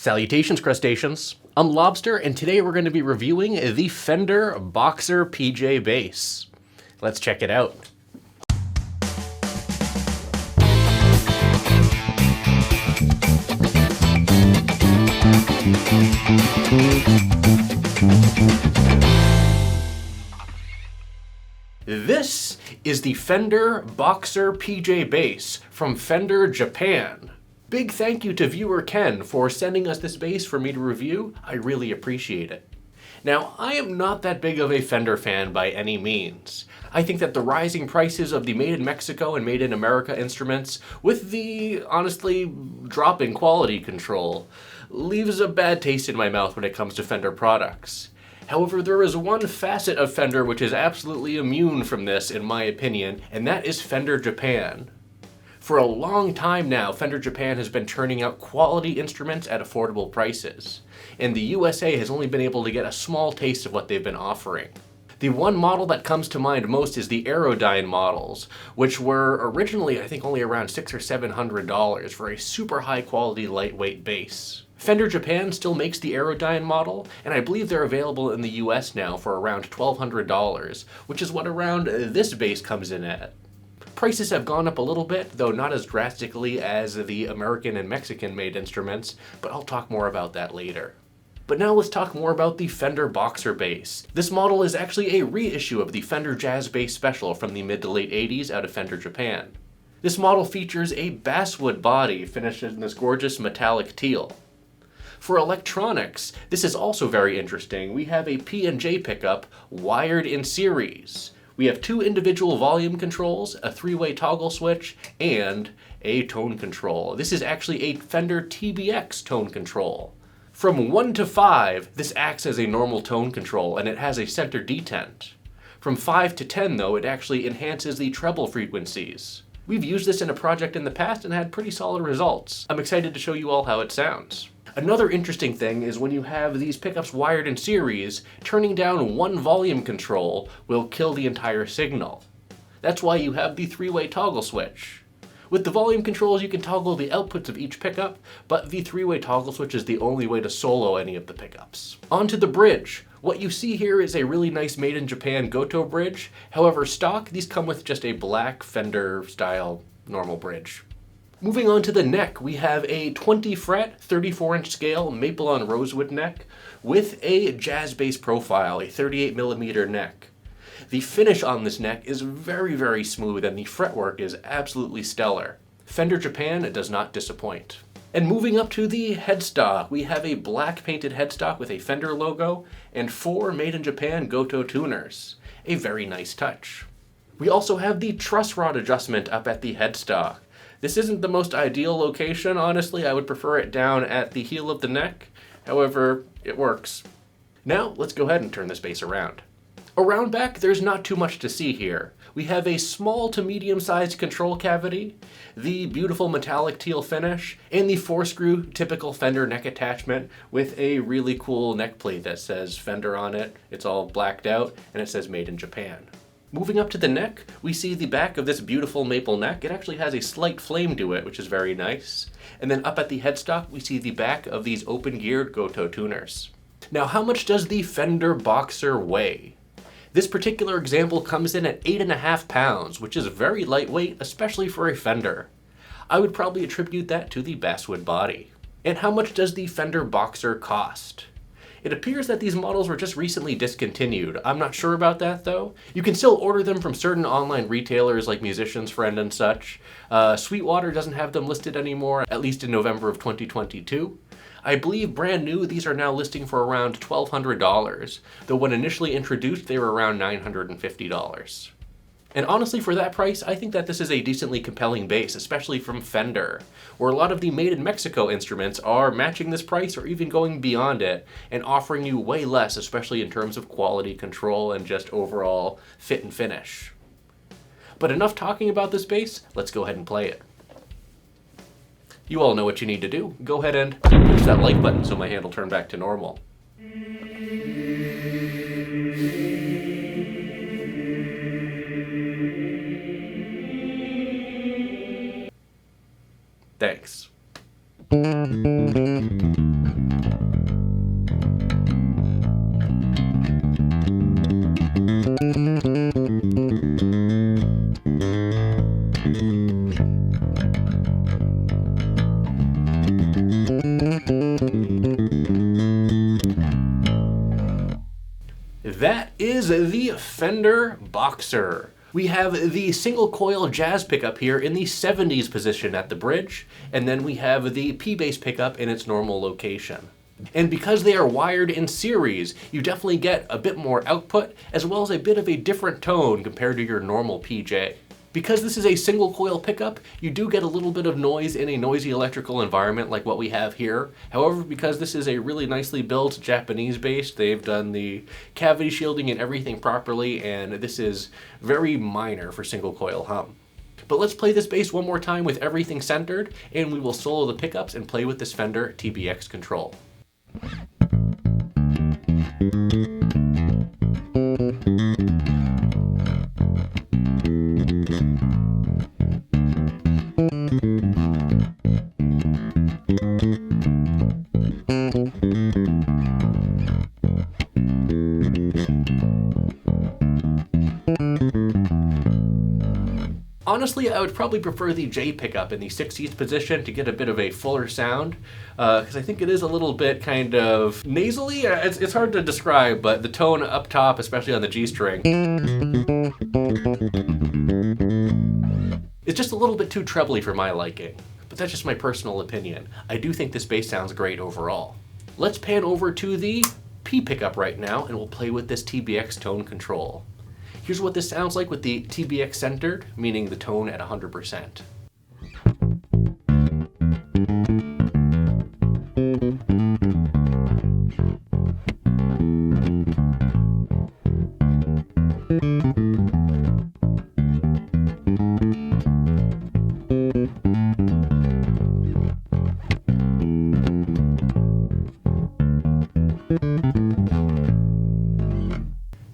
Salutations, crustaceans. I'm Lobster, and today we're going to be reviewing the Fender Boxer PJ bass. Let's check it out. This is the Fender Boxer PJ bass from Fender Japan. Big thank you to viewer Ken for sending us this bass for me to review. I really appreciate it. Now, I am not that big of a Fender fan by any means. I think that the rising prices of the Made in Mexico and Made in America instruments, with the, honestly, drop in quality control, leaves a bad taste in my mouth when it comes to Fender products. However, there is one facet of Fender which is absolutely immune from this, in my opinion, and that is Fender Japan. For a long time now, Fender Japan has been churning out quality instruments at affordable prices, and the USA has only been able to get a small taste of what they've been offering. The one model that comes to mind most is the Aerodyne models, which were originally, I think, only around $600 or $700 for a super high quality lightweight bass. Fender Japan still makes the Aerodyne model, and I believe they're available in the US now for around $1,200, which is what around this bass comes in at. Prices have gone up a little bit, though not as drastically as the American and Mexican made instruments, but I'll talk more about that later. But now let's talk more about the Fender Boxer bass. This model is actually a reissue of the Fender Jazz Bass Special from the mid to late 80s out of Fender Japan. This model features a basswood body finished in this gorgeous metallic teal. For electronics, this is also very interesting. We have a P&J pickup wired in series. We have two individual volume controls, a three-way toggle switch, and a tone control. This is actually a Fender TBX tone control. From 1 to 5, this acts as a normal tone control, and it has a center detent. From 5 to 10, though, it actually enhances the treble frequencies. We've used this in a project in the past and had pretty solid results. I'm excited to show you all how it sounds. Another interesting thing is when you have these pickups wired in series, turning down one volume control will kill the entire signal. That's why you have the three-way toggle switch. With the volume controls, you can toggle the outputs of each pickup, but the three-way toggle switch is the only way to solo any of the pickups. Onto the bridge. What you see here is a really nice Made in Japan Goto bridge. However, stock, these come with just a black Fender-style normal bridge. Moving on to the neck, we have a 20-fret, 34-inch scale maple on rosewood neck with a jazz bass profile, a 38mm neck. The finish on this neck is very, very smooth, and the fretwork is absolutely stellar. Fender Japan does not disappoint. And moving up to the headstock, we have a black painted headstock with a Fender logo and 4 Made in Japan Goto tuners. A very nice touch. We also have the truss rod adjustment up at the headstock. This isn't the most ideal location, honestly. I would prefer it down at the heel of the neck. However, it works. Now, let's go ahead and turn this bass around. Around back, there's not too much to see here. We have a small to medium-sized control cavity, the beautiful metallic teal finish, and the 4-screw typical Fender neck attachment with a really cool neck plate that says Fender on it. It's all blacked out, and it says Made in Japan. Moving up to the neck, we see the back of this beautiful maple neck. It actually has a slight flame to it, which is very nice. And then up at the headstock, we see the back of these open-geared Goto tuners. Now, how much does the Fender Boxer weigh? This particular example comes in at 8.5 pounds, which is very lightweight, especially for a Fender. I would probably attribute that to the basswood body. And how much does the Fender Boxer cost? It appears that these models were just recently discontinued. I'm not sure about that, though. You can still order them from certain online retailers like Musician's Friend and such. Sweetwater doesn't have them listed anymore, at least in November of 2022. I believe brand new, these are now listing for around $1,200, though when initially introduced, they were around $950. And honestly, for that price, I think that this is a decently compelling bass, especially from Fender, where a lot of the Made in Mexico instruments are matching this price or even going beyond it and offering you way less, especially in terms of quality control and just overall fit and finish. But enough talking about this bass, let's go ahead and play it. You all know what you need to do. Go ahead and push that like button so my hand will turn back to normal. Thanks. is the Fender Boxer. We have the single coil jazz pickup here in the 70s position at the bridge, and then we have the P-bass pickup in its normal location. And because they are wired in series, you definitely get a bit more output, as well as a bit of a different tone compared to your normal PJ. Because this is a single coil pickup, you do get a little bit of noise in a noisy electrical environment like what we have here. However, because this is a really nicely built Japanese bass, they've done the cavity shielding and everything properly, and this is very minor for single coil hum. But let's play this bass one more time with everything centered, and we will solo the pickups and play with this Fender TBX control. Honestly, I would probably prefer the J pickup in the 60s position to get a bit of a fuller sound, because I think it is a little bit kind of nasally. It's hard to describe, but the tone up top, especially on the G string, is just a little bit too trebly for my liking. But that's just my personal opinion. I do think this bass sounds great overall. Let's pan over to the P pickup right now, and we'll play with this TBX tone control. Here's what this sounds like with the TBX centered, meaning the tone at 100%.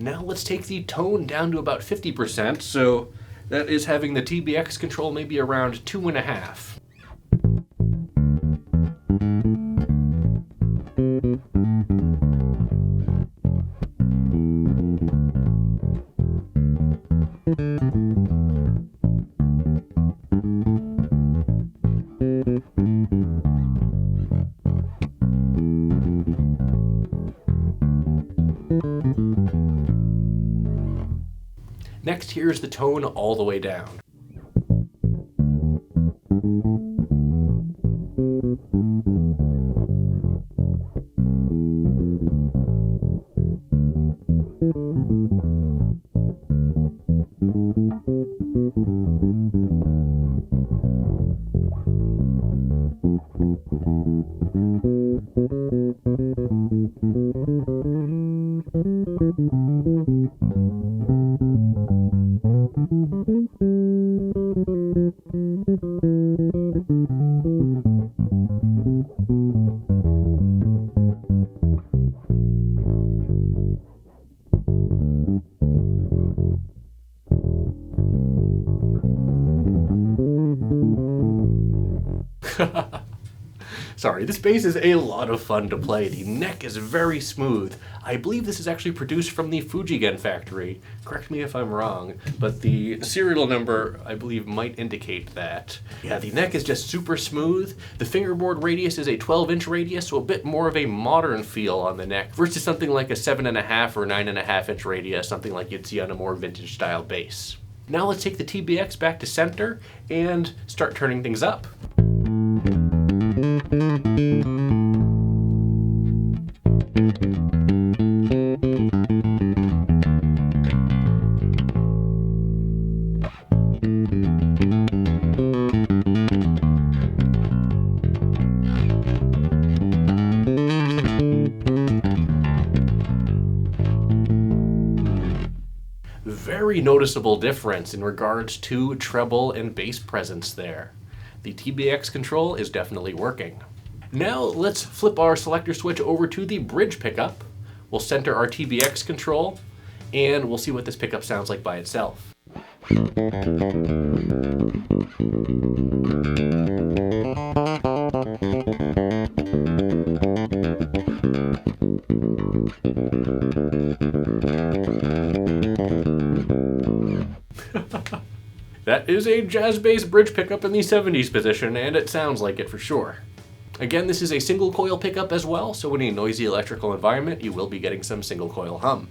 Now let's take the tone down to about 50%, so that is having the TBX control maybe around 2.5. Next, here's the tone all the way down. Sorry, this bass is a lot of fun to play. The neck is very smooth. I believe this is actually produced from the Fujigen factory. Correct me if I'm wrong, but the serial number, I believe, might indicate that. Yeah, the neck is just super smooth. The fingerboard radius is a 12-inch radius, so a bit more of a modern feel on the neck versus something like a 7.5 or 9.5-inch radius, something like you'd see on a more vintage style bass. Now let's take the TBX back to center and start turning things up. Very noticeable difference in regards to treble and bass presence there. The TBX control is definitely working. Now let's flip our selector switch over to the bridge pickup. We'll center our TBX control, and we'll see what this pickup sounds like by itself. That is a jazz bass bridge pickup in the 70s position, and it sounds like it for sure. Again, this is a single coil pickup as well, so in a noisy electrical environment, you will be getting some single coil hum.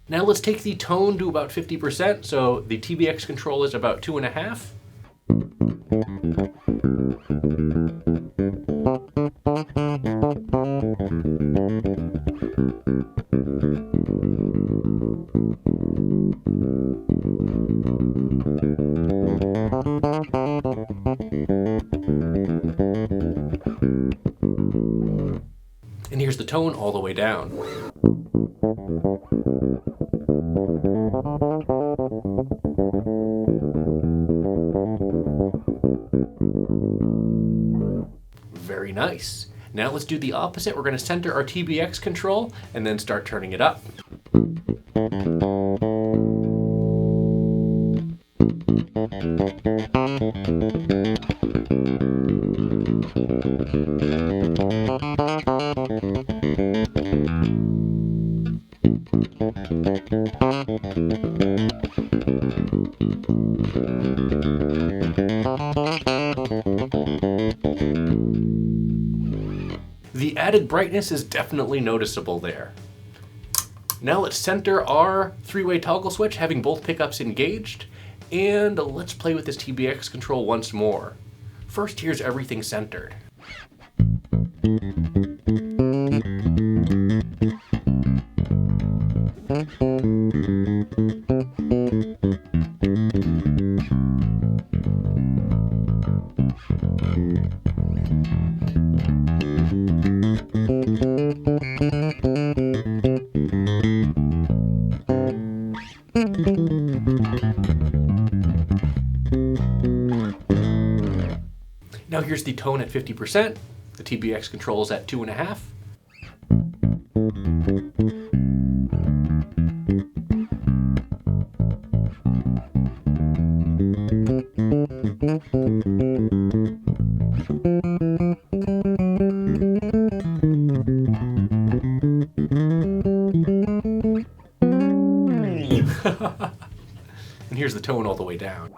Now let's take the tone to about 50%, so the TBX control is about 2.5. And here's the tone all the way down. Very nice. Now let's do the opposite. We're going to center our TBX control and then start turning it up. The added brightness is definitely noticeable there. Now let's center our three-way toggle switch, having both pickups engaged, and let's play with this TBX control once more. First, here's everything centered. Now here's the tone at 50%. The TBX control is at 2.5. And here's the tone all the way down.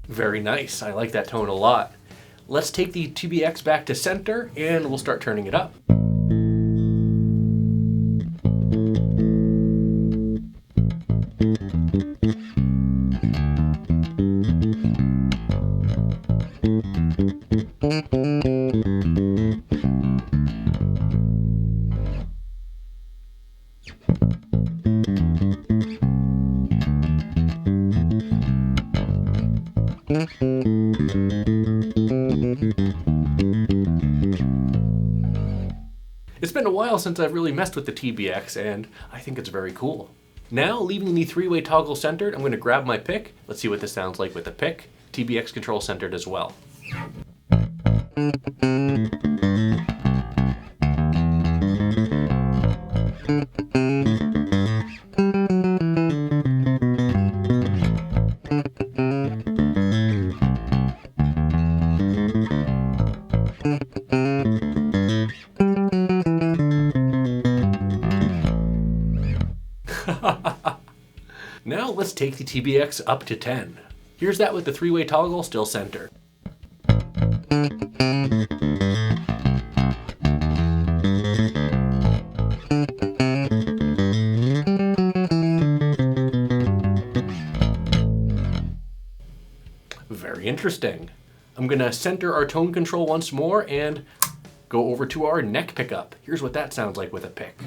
Very nice. I like that tone a lot. Let's take the TBX back to center and we'll start turning it up. It's been a while since I've really messed with the TBX, and I think it's very cool. Now, leaving the three-way toggle centered, I'm going to grab my pick. Let's see what this sounds like with the pick. TBX control centered as well. Now let's take the TBX up to 10. Here's that with the three-way toggle still centered. Very interesting. I'm going to center our tone control once more and go over to our neck pickup. Here's what that sounds like with a pick.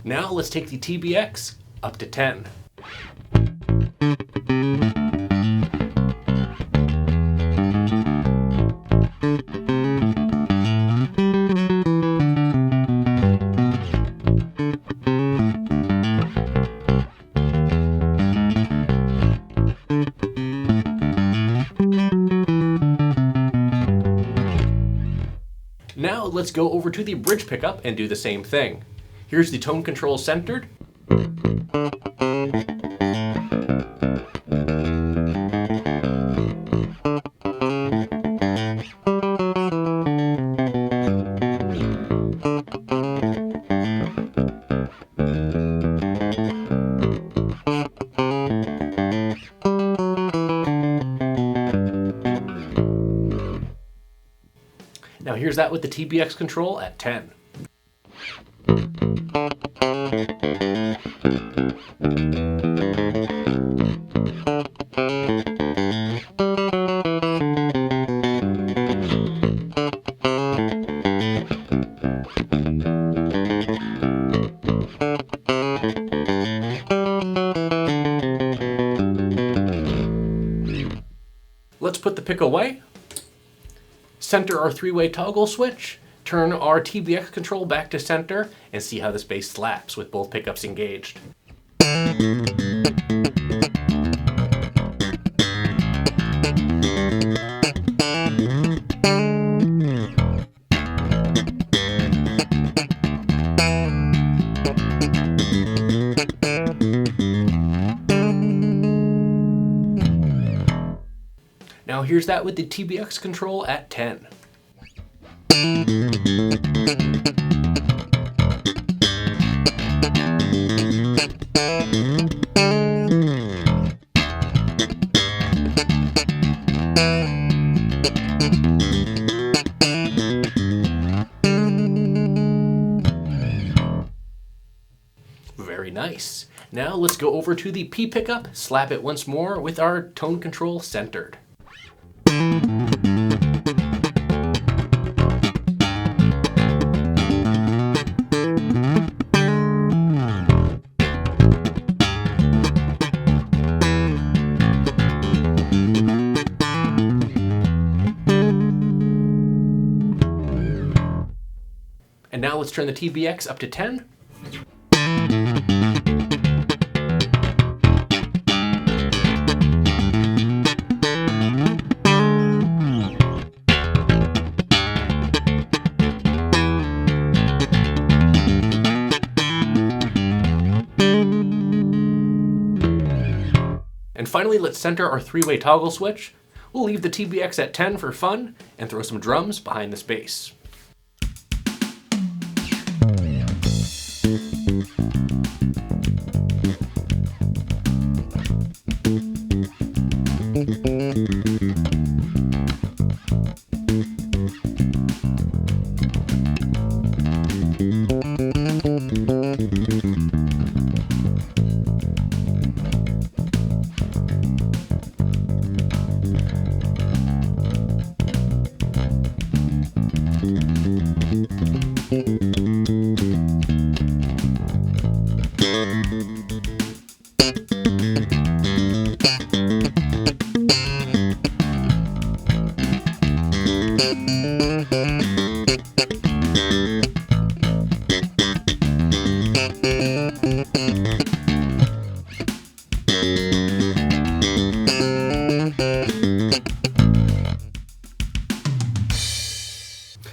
Now let's take the TBX up to 10. Now let's go over to the bridge pickup and do the same thing. Here's the tone control centered. Now here's that with the TBX control at 10. Let's put the pick away. Center our 3-way toggle switch, turn our TBX control back to center, and see how this bass slaps with both pickups engaged. Now here's that with the TBX control at 10. Very nice. Now let's go over to the P pickup, slap it once more with our tone control centered. And now let's turn the TBX up to 10. And finally, let's center our 3-way toggle switch. We'll leave the TBX at 10 for fun and throw some drums behind this bass.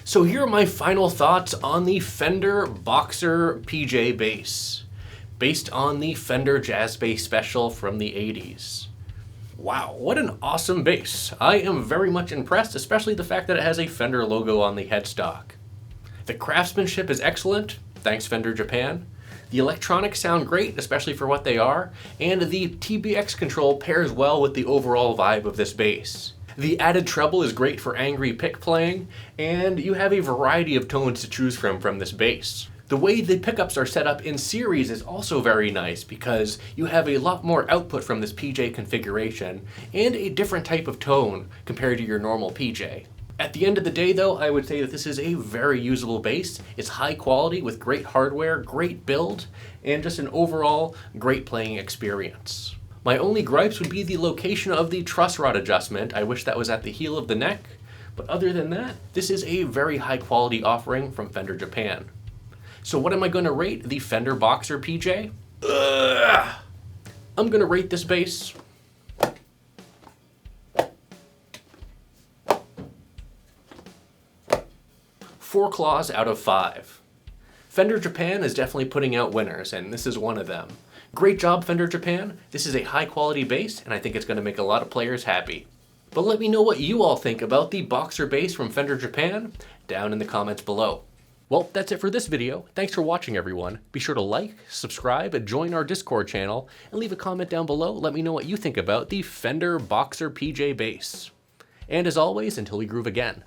So here are my final thoughts on the Fender Boxer PJ bass, based on the Fender Jazz Bass Special from the 80s. Wow, what an awesome bass. I am very much impressed, especially the fact that it has a Fender logo on the headstock. The craftsmanship is excellent, thanks Fender Japan. The electronics sound great, especially for what they are, and the TBX control pairs well with the overall vibe of this bass. The added treble is great for angry pick playing, and you have a variety of tones to choose from this bass. The way the pickups are set up in series is also very nice because you have a lot more output from this PJ configuration and a different type of tone compared to your normal PJ. At the end of the day though, I would say that this is a very usable bass. It's high quality with great hardware, great build, and just an overall great playing experience. My only gripes would be the location of the truss rod adjustment. I wish that was at the heel of the neck, but other than that, this is a very high quality offering from Fender Japan. So what am I going to rate the Fender Boxer PJ? I'm going to rate this bass 4 claws out of 5. Fender Japan is definitely putting out winners, and this is one of them. Great job, Fender Japan. This is a high quality bass, and I think it's going to make a lot of players happy. But let me know what you all think about the Boxer bass from Fender Japan down in the comments below. Well, that's it for this video. Thanks for watching, everyone. Be sure to like, subscribe, join our Discord channel, and leave a comment down below. Let me know what you think about the Fender Boxer PJ bass. And as always, until we groove again,